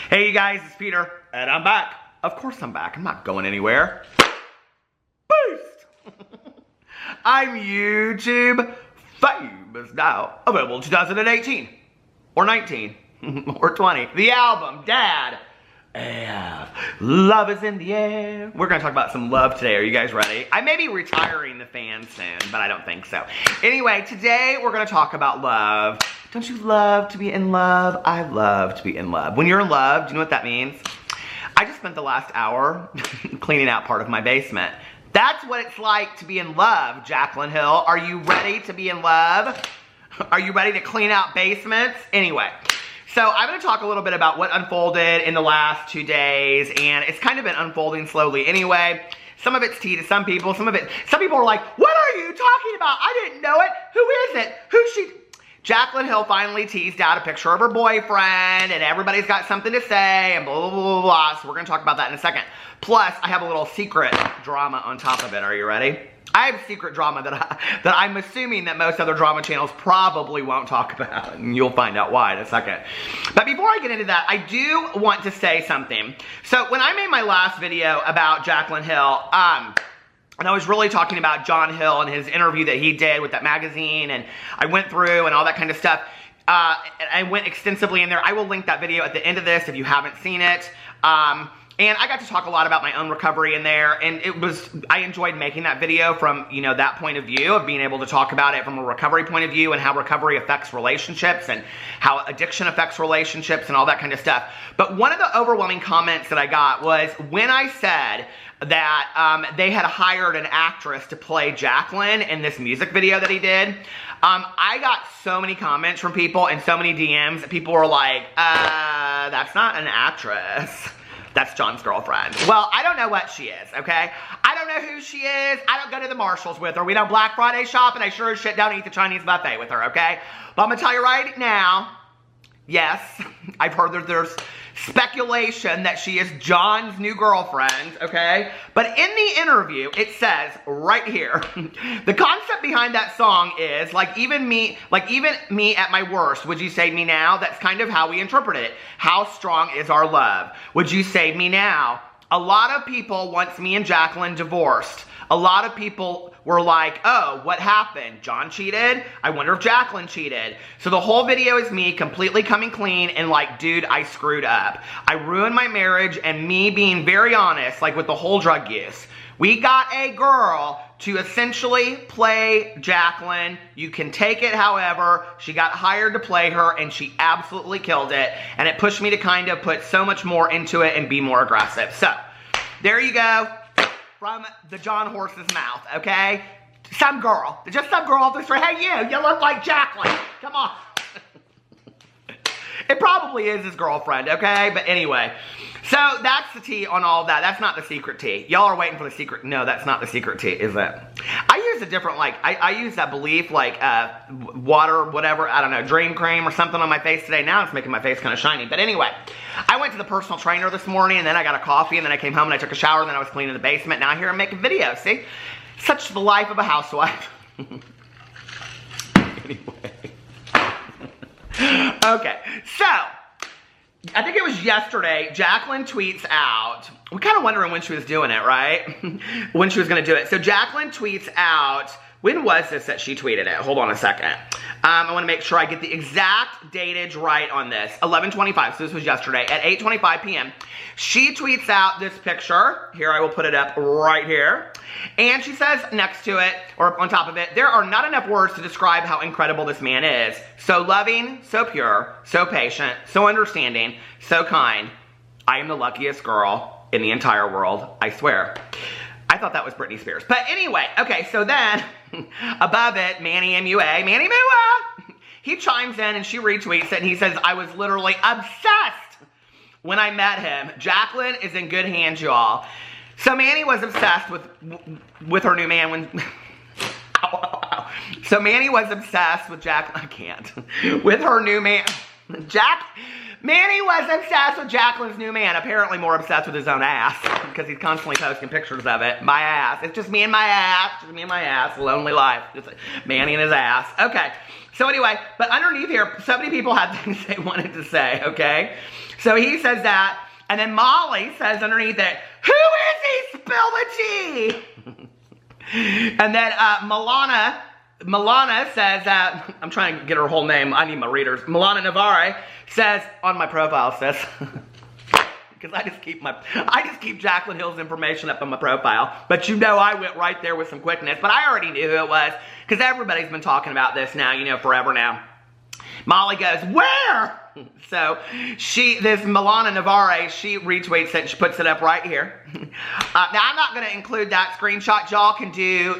Hey you guys, it's Peter, and I'm back. Of course I'm back. I'm not going anywhere. Boost! I'm YouTube famous now. Available 2018, or 19, or 20. The album, Dad. And love is in the air. We're gonna talk about some love today. Are you guys ready? I may be retiring the fan soon, but I don't think so. Anyway, today we're gonna talk about love. Don't you love to be in love? I love to be in love. When you're in love, do you know what that means? I just spent the last hour cleaning out part of my basement. That's what it's like to be in love, Jaclyn Hill. Are you ready to be in love? Are you ready to clean out basements? Anyway. So I'm going to talk a little bit about what unfolded in the last 2 days, and it's kind of been unfolding slowly anyway. Some of it's tea to some people, some people are like, what are you talking about? I didn't know it. Who is it? Who's she? Jaclyn Hill finally teased out a picture of her boyfriend, and everybody's got something to say, and blah, blah, blah, blah. So we're going to talk about that in a second. Plus, I have a little secret drama on top of it. Are you ready? I have secret drama that I'm assuming that most other drama channels probably won't talk about, and you'll find out why in a second. But before I get into that, I do want to say something. So when I made my last video about Jaclyn Hill, and I was really talking about John Hill and his interview that he did with that magazine, and I went through and all that kind of stuff. I went extensively in there. I will link that video at the end of this if you haven't seen it. And I got to talk a lot about my own recovery in there, and I enjoyed making that video from, you know, that point of view of being able to talk about it from a recovery point of view and how recovery affects relationships and how addiction affects relationships and all that kind of stuff. But one of the overwhelming comments that I got was when I said that they had hired an actress to play Jaclyn in this music video that he did. I got so many comments from people and so many DMs. People were like, that's not an actress. That's John's girlfriend. Well, I don't know what she is, okay? I don't know who she is. I don't go to the Marshalls with her. We don't Black Friday shop, and I sure as shit don't eat the Chinese buffet with her, okay? But I'm gonna tell you right now, yes, I've heard that there's speculation that she is John's new girlfriend, okay? But in the interview, it says right here, the concept behind that song is, like even me at my worst, would you save me now? That's kind of how we interpret it. How strong is our love? Would you save me now? A lot of people want me and Jaclyn divorced. A lot of people were like, oh, what happened? John cheated? I wonder if Jaclyn cheated. So the whole video is me completely coming clean and like, dude, I screwed up. I ruined my marriage, and me being very honest, like with the whole drug use. We got a girl to essentially play Jaclyn. You can take it however. She got hired to play her, and she absolutely killed it. And it pushed me to kind of put so much more into it and be more aggressive. So, there you go. From the John Horse's mouth, okay? Some girl, just some girl off the street. Hey, you look like Jaclyn. Come on. It probably is his girlfriend, okay? But anyway, so that's the tea on all of that. That's not the secret tea. Y'all are waiting for the secret. No, that's not the secret tea, is it? I use a different, like, I use that Belief, like, water, whatever, I don't know, dream cream or something on my face today. Now it's making my face kind of shiny. But anyway, I went to the personal trainer this morning, and then I got a coffee, and then I came home and I took a shower, and then I was cleaning the basement. Now here I'm making videos, see? Such the life of a housewife. Anyway. Okay, so, I think it was yesterday, Jaclyn tweets out, we're kind of wondering when she was doing it, right? When she was going to do it. So Jaclyn tweets out, when was this that she tweeted it? Hold on a second. I want to make sure I get the exact datage right on this. 11:25, so this was yesterday, at 8:25 p.m. She tweets out this picture. Here, I will put it up right here. And she says next to it, or on top of it, there are not enough words to describe how incredible this man is. So loving, so pure, so patient, so understanding, so kind. I am the luckiest girl in the entire world, I swear. I thought that was Britney Spears. But anyway, okay, so then, above it, Manny MUA, Manny Mua, he chimes in and she retweets it, and he says, I was literally obsessed when I met him. Jaclyn is in good hands, y'all. So Manny was obsessed with her new man when... So Manny was obsessed with Jaclyn, I can't, with her new man. Manny was obsessed with Jaclyn's new man. Apparently more obsessed with his own ass because he's constantly posting pictures of it. My ass. It's just me and my ass. Just me and my ass. Lonely life. Just Manny and his ass. Okay. So anyway, but underneath here, so many people had things they wanted to say, okay? So he says that, and then Molly says underneath it, who is he? Spill the tea. And then Milana says that, I'm trying to get her whole name, I need my readers. Milana Navarre says, on my profile says, because I just keep Jaclyn Hill's information up on my profile. But you know I went right there with some quickness, but I already knew who it was, because everybody's been talking about this now, you know, forever now. Molly goes, where? So this Milana Navarre, she retweets it, she puts it up right here. Now I'm not going to include that screenshot. Y'all can do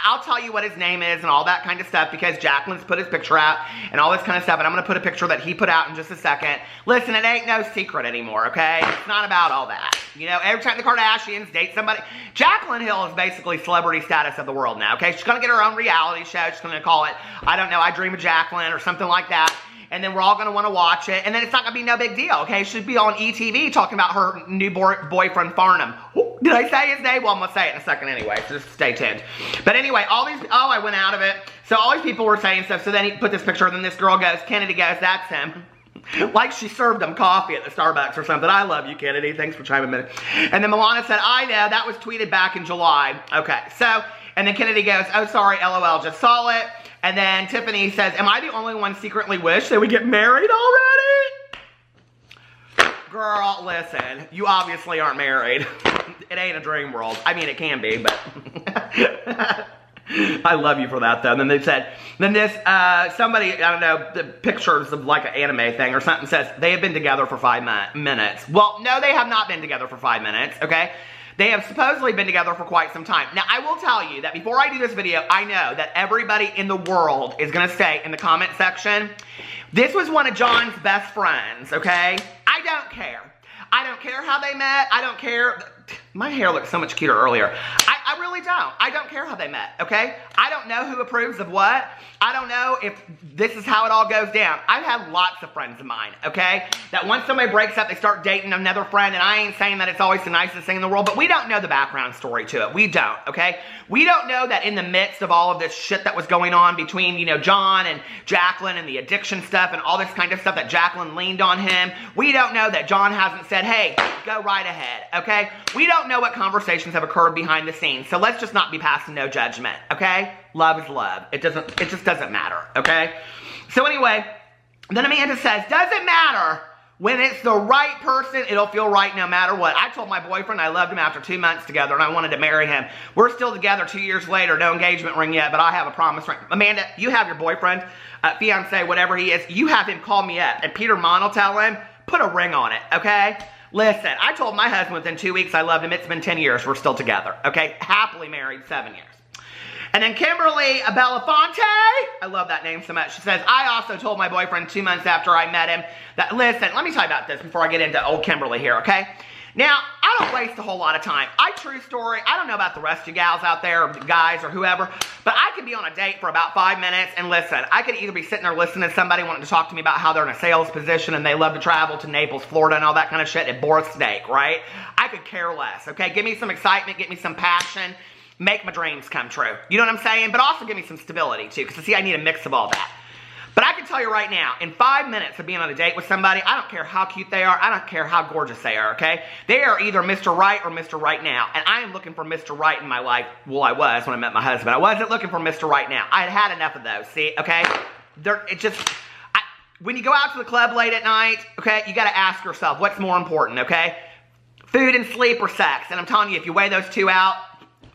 I'll tell you what his name is and all that kind of stuff because Jaclyn's put his picture out and all this kind of stuff, and I'm going to put a picture that he put out in just a second. Listen, it ain't no secret anymore, okay? It's not about all that. You know, every time the Kardashians date somebody, Jaclyn Hill is basically celebrity status of the world now, okay? She's going to get her own reality show. She's going to call it, I don't know, I Dream of Jaclyn or something like that. And then we're all going to want to watch it. And then it's not going to be no big deal, okay? She'd be on ETV talking about her new boyfriend, Farnham. Ooh, did I say his name? Well, I'm going to say it in a second anyway, so just stay tuned. But anyway, I went out of it. So all these people were saying stuff. So then he put this picture, and then this girl goes, Kennedy goes, that's him. Like she served him coffee at the Starbucks or something. I love you, Kennedy. Thanks for chiming in. And then Milana said, I know, that was tweeted back in July. Okay, so, and then Kennedy goes, oh, sorry, LOL, just saw it. And then Tiffany says, am I the only one secretly wish that we get married already? Girl, listen, you obviously aren't married. It ain't a dream world. I mean, it can be, but I love you for that, though. And then they said, somebody, I don't know, the pictures of like an anime thing or something says, they have been together for 5 minutes. Well, no, they have not been together for 5 minutes, okay? They have supposedly been together for quite some time. Now, I will tell you that before I do this video, I know that everybody in the world is going to say in the comment section, this was one of John's best friends, okay? I don't care. I don't care how they met. I don't care. My hair looked so much cuter earlier. I really don't. I don't care how they met, okay? I don't know who approves of what. I don't know if this is how it all goes down. I've had lots of friends of mine, okay? That once somebody breaks up, they start dating another friend, and I ain't saying that it's always the nicest thing in the world, but we don't know the background story to it. We don't, okay? We don't know that in the midst of all of this shit that was going on between, you know, John and Jaclyn and the addiction stuff and all this kind of stuff that Jaclyn leaned on him. We don't know that John hasn't said, hey, go right ahead, okay? We don't know what conversations have occurred behind the scenes, so let's just not be passing no judgment, okay? Love is love. It just doesn't matter, okay? So anyway, then Amanda says, doesn't matter. When it's the right person, it'll feel right no matter what. I told my boyfriend I loved him after 2 months together and I wanted to marry him. We're still together 2 years later, no engagement ring yet, but I have a promise ring. Amanda, you have your boyfriend, fiance, whatever he is, you have him call me up, and Peter Monn will tell him, put a ring on it, okay? Listen, I told my husband within 2 weeks I loved him. It's been 10 years. We're still together, okay? Happily married 7 years. And then Kimberly Belafonte, I love that name so much. She says, I also told my boyfriend 2 months after I met him that, listen, let me tell you about this before I get into old Kimberly here, okay? Now, I don't waste a whole lot of time. True story, I don't know about the rest of you gals out there, or guys, or whoever, but I could be on a date for about 5 minutes, and listen, I could either be sitting there listening to somebody wanting to talk to me about how they're in a sales position and they love to travel to Naples, Florida, and all that kind of shit, and boar steak, right? I could care less, okay? Give me some excitement, give me some passion, make my dreams come true. You know what I'm saying? But also give me some stability, too, because, see, I need a mix of all that. But I can tell you right now, in 5 minutes of being on a date with somebody, I don't care how cute they are, I don't care how gorgeous they are, okay? They are either Mr. Right or Mr. Right now. And I am looking for Mr. Right in my life. Well, I was when I met my husband. I wasn't looking for Mr. Right now. I had had enough of those, see, okay? When you go out to the club late at night, okay, you got to ask yourself, what's more important, okay? Food and sleep or sex? And I'm telling you, if you weigh those two out,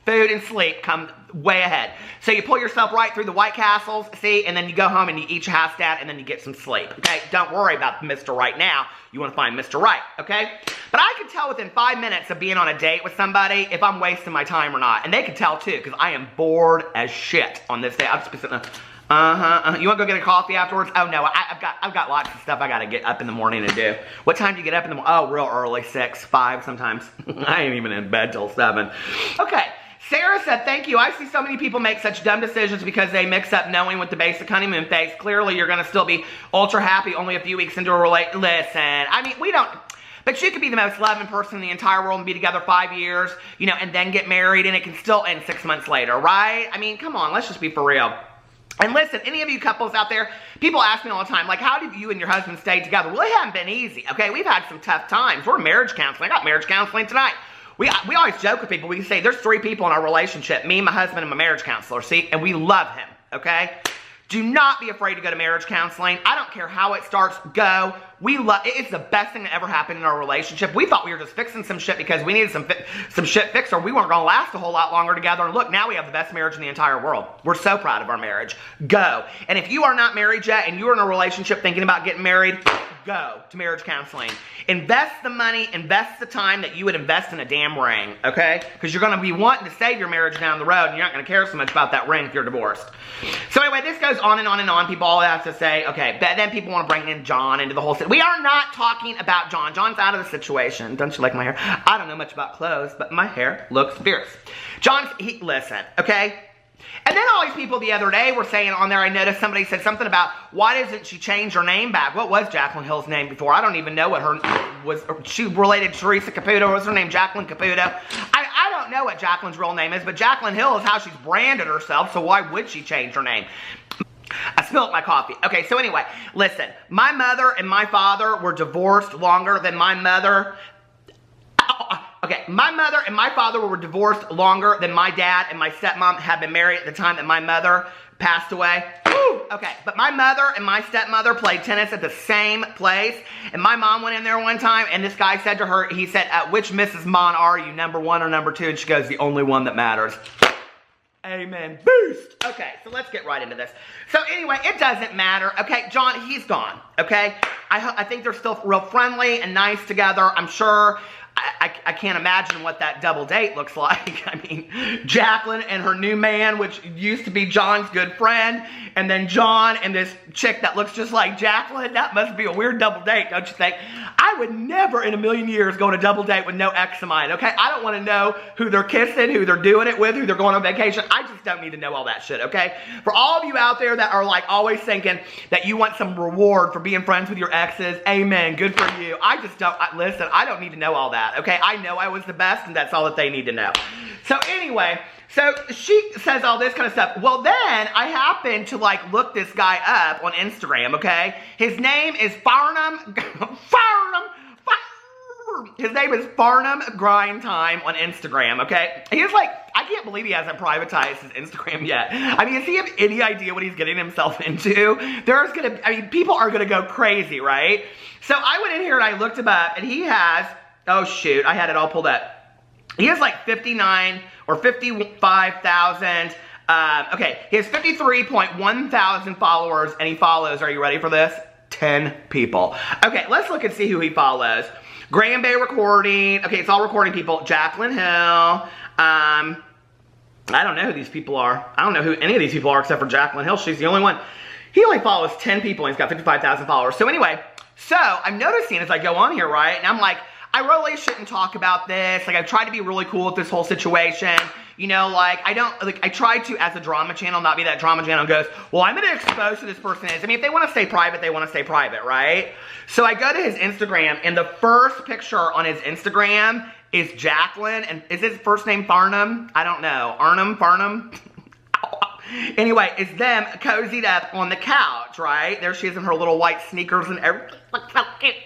food and sleep come way ahead. So you pull yourself right through the White Castles, see, and then you go home and you eat your house down and then you get some sleep, okay? Don't worry about Mr. Right now. You want to find Mr. Right, okay? But I can tell within 5 minutes of being on a date with somebody if I'm wasting my time or not. And they can tell too, because I am bored as shit on this day. I'm just sitting there, You want to go get a coffee afterwards? Oh no, I've got lots of stuff I got to get up in the morning and do. What time do you get up in the morning? Oh, real early, 6, 5 sometimes. I ain't even in bed till 7. Okay. Sarah said, thank you. I see so many people make such dumb decisions because they mix up knowing with the basic honeymoon phase. Clearly, you're going to still be ultra happy only a few weeks into a relationship. Listen, I mean, we don't... But you could be the most loving person in the entire world and be together 5 years, you know, and then get married, and it can still end 6 months later, right? I mean, come on, let's just be for real. And listen, any of you couples out there, people ask me all the time, like, how did you and your husband stay together? Well, it hasn't been easy, okay? We've had some tough times. We're marriage counseling. I got marriage counseling tonight. We always joke with people. We say, there's 3 people in our relationship, me, my husband, and my marriage counselor, see? And we love him, okay? Do not be afraid to go to marriage counseling. I don't care how it starts, go. It's the best thing that ever happened in our relationship. We thought we were just fixing some shit because we needed some shit fixed, or we weren't going to last a whole lot longer together. And look, now we have the best marriage in the entire world. We're so proud of our marriage. Go. And if you are not married yet and you're in a relationship thinking about getting married, go to marriage counseling. Invest the money, invest the time that you would invest in a damn ring, okay? Because you're going to be wanting to save your marriage down the road, and you're not going to care so much about that ring if you're divorced. So anyway, this goes on and on and on. People all have to say, okay, but then people want to bring in John into the whole thing. We are not talking about John. John's out of the situation. Don't you like my hair? I don't know much about clothes, but my hair looks fierce. Listen, okay? And then all these people the other day were saying on there, I noticed somebody said something about, why doesn't she change her name back? What was Jaclyn Hill's name before? I don't even know what her was. She related to Teresa Caputo. What was her name? Jaclyn Caputo. I don't know what Jaclyn's real name is, but Jaclyn Hill is how she's branded herself, so why would she change her name? I spilled my coffee. Okay, so anyway, listen. My mother and my father were divorced longer than my mother... Okay, my mother and my father were divorced longer than my dad and my stepmom had been married at the time that my mother passed away. Woo! Okay, but my mother and my stepmother played tennis at the same place, and my mom went in there one time, and this guy said to her, he said, which Mrs. Monn are you, number 1 or number 2? And she goes, the only one that matters. Amen. Boost. Okay, so let's get right into this. So anyway, it doesn't matter. Okay, John, he's gone. Okay, I think they're still real friendly and nice together. I'm sure... I can't imagine what that double date looks like. I mean, Jaclyn and her new man, which used to be John's good friend, and then John and this chick that looks just like Jaclyn. That must be a weird double date, don't you think? I would never in a million years go on a double date with no ex of mine, okay? I don't want to know who they're kissing, who they're doing it with, who they're going on vacation. I just don't need to know all that shit, okay? For all of you out there that are like always thinking that you want some reward for being friends with your exes, amen, good for you. I just don't, listen, I don't need to know all that. Okay, I know I was the best, and that's all that they need to know. So anyway, so she says all this kind of stuff. Well, then I happened to like look this guy up on Instagram, okay? His name is His name is Farnham Grind Time on Instagram, okay? He's like, I can't believe he hasn't privatized his Instagram yet. I mean, does he have any idea what he's getting himself into? People are gonna go crazy, right? So I went in here and I looked him up, and he has, oh shoot, I had it all pulled up. He has like 59 or 55,000, okay, he has 53.1 thousand followers, and he follows, are you ready for this? 10 people. Okay, let's look and see who he follows. Graham Bay Recording, okay, it's all recording people. Jaclyn Hill, I don't know who these people are. I don't know who any of these people are except for Jaclyn Hill. She's the only one. He only follows 10 people, and he's got 55,000 followers. So anyway, so I'm noticing as I go on here, right, and I'm like, I really shouldn't talk about this. Like, I've tried to be really cool with this whole situation. You know, like, I try to, as a drama channel, not be that drama channel goes, well, I'm going to expose who this person is. I mean, if they want to stay private, they want to stay private, right? So I go to his Instagram, and the first picture on his Instagram is Jaclyn, and is his first name Farnham? I don't know. Farnham? Anyway, it's them cozied up on the couch, right? There she is in her little white sneakers and everything.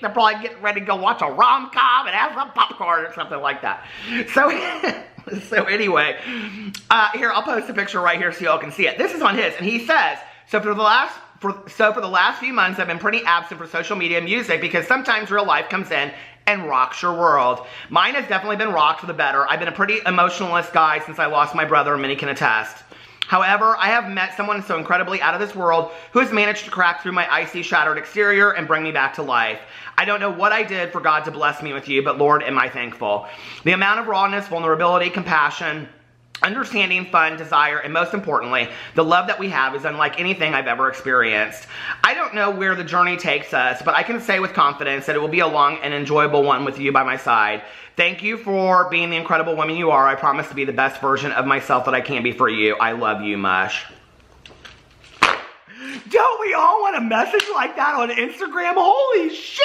They're probably getting ready to go watch a rom-com and have some popcorn or something like that. So anyway, here, I'll post a picture right here so y'all can see it. This is on his, and he says, for the last few months, I've been pretty absent for social media and music because sometimes real life comes in and rocks your world. Mine has definitely been rocked for the better. I've been a pretty emotionalist guy since I lost my brother, and many can attest. However, I have met someone so incredibly out of this world who has managed to crack through my icy, shattered exterior and bring me back to life. I don't know what I did for God to bless me with you, but Lord, am I thankful. The amount of rawness, vulnerability, compassion, understanding, fun, desire, and most importantly, the love that we have is unlike anything I've ever experienced. I don't know where the journey takes us, but I can say with confidence that it will be a long and enjoyable one with you by my side. Thank you for being the incredible woman you are. I promise to be the best version of myself that I can be for you. I love you, Mush. Don't we all want a message like that on Instagram? Holy shit!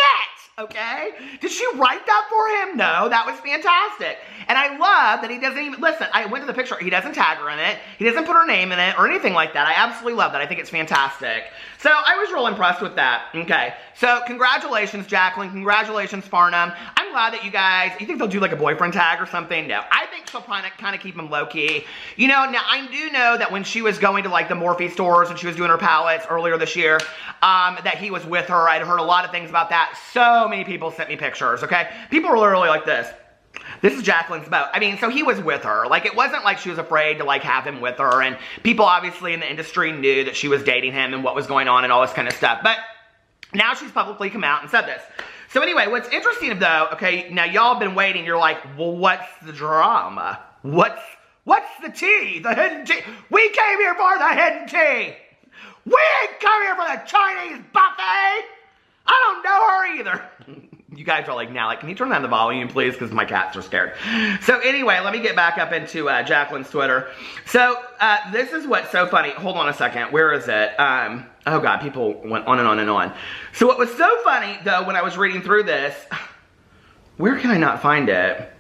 Okay? Did she write that for him? No, that was fantastic. And I love that he doesn't even, listen, I went to the picture, he doesn't tag her in it, he doesn't put her name in it or anything like that. I absolutely love that. I think it's fantastic. So I was real impressed with that. Okay, so congratulations, Jaclyn. Congratulations, Farnham. I'm glad that you guys, you think they'll do like a boyfriend tag or something? No, I think she'll kind of keep him low-key. You know, now I do know that when she was going to like the Morphe stores and she was doing her palettes earlier this year, that he was with her. I'd heard a lot of things about that. So many people sent me pictures, okay? People were literally like this. This is Jaclyn's boat. I mean, so he was with her. Like, it wasn't like she was afraid to, like, have him with her. And people, obviously, in the industry knew that she was dating him and what was going on and all this kind of stuff. But now she's publicly come out and said this. So anyway, what's interesting, though, okay, now y'all have been waiting. You're like, well, what's the drama? What's the tea? The hidden tea? We came here for the hidden tea. We ain't come here for the Chinese buffet. I don't know her either. You guys are like, now, like, can you turn down the volume, please? Because my cats are scared. So anyway, let me get back up into Jaclyn's Twitter. So this is what's so funny. Hold on a second. Where is it? Oh, God, people went on and on and on. So what was so funny, though, when I was reading through this, where can I not find it?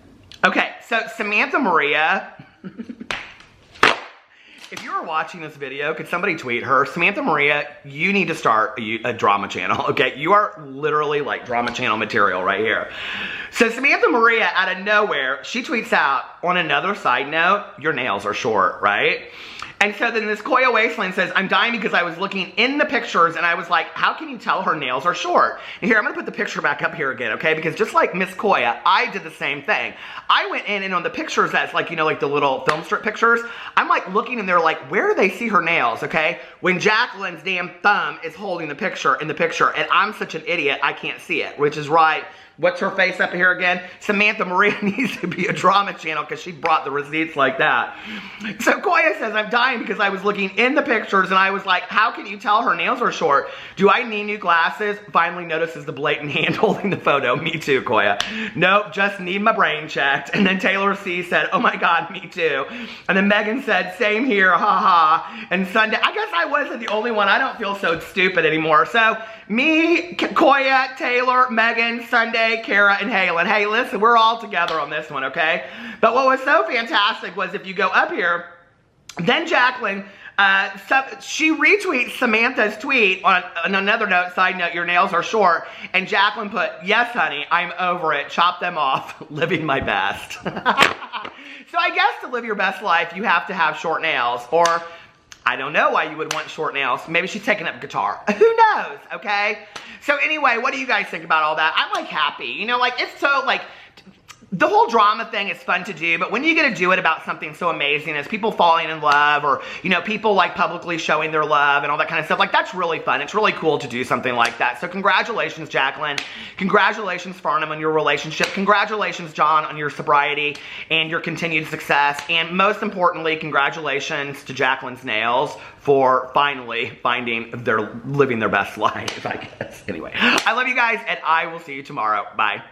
Okay, so Samantha Maria... If you are watching this video, could somebody tweet her? Samantha Maria, you need to start a drama channel, okay? You are literally like drama channel material right here. So Samantha Maria, out of nowhere, she tweets out, on another side note, your nails are short, right? And so then this Koya Wasteland says, I'm dying because I was looking in the pictures and I was like, how can you tell her nails are short? And here, I'm gonna put the picture back up here again, okay? Because just like Miss Koya, I did the same thing. I went in and on the pictures that's like, you know, like the little film strip pictures, I'm like looking and they're like, where do they see her nails, okay? When Jaclyn's damn thumb is holding the picture in the picture and I'm such an idiot, I can't see it, which is right. What's her face up here again? Samantha Maria needs to be a drama channel because she brought the receipts like that. So Koya says, I'm dying because I was looking in the pictures and I was like, how can you tell her nails are short? Do I need new glasses? Finally notices the blatant hand holding the photo. Me too, Koya. Nope, just need my brain checked. And then Taylor C said, oh my God, me too. And then Megan said, same here, haha. And Sunday, I guess I wasn't the only one. I don't feel so stupid anymore. So me, Koya, Taylor, Megan, Sunday, Kara, and Halen. Hey, listen, we're all together on this one, okay? But what was so fantastic was if you go up here, then Jaclyn, she retweets Samantha's tweet on another note, side note, your nails are short, and Jaclyn put, yes, honey, I'm over it, chop them off, living my best. So I guess to live your best life, you have to have short nails, or I don't know why you would want short nails. Maybe she's taking up guitar. Who knows, okay? So anyway, what do you guys think about all that? I'm like happy. You know, like it's so like, the whole drama thing is fun to do, but when you get to do it about something so amazing as people falling in love or, you know, people like publicly showing their love and all that kind of stuff, like that's really fun. It's really cool to do something like that. So congratulations, Jaclyn. Congratulations, Farnham, on your relationship. Congratulations, John, on your sobriety and your continued success. And most importantly, congratulations to Jaclyn's nails for finally living their best life, I guess. Anyway, I love you guys and I will see you tomorrow. Bye.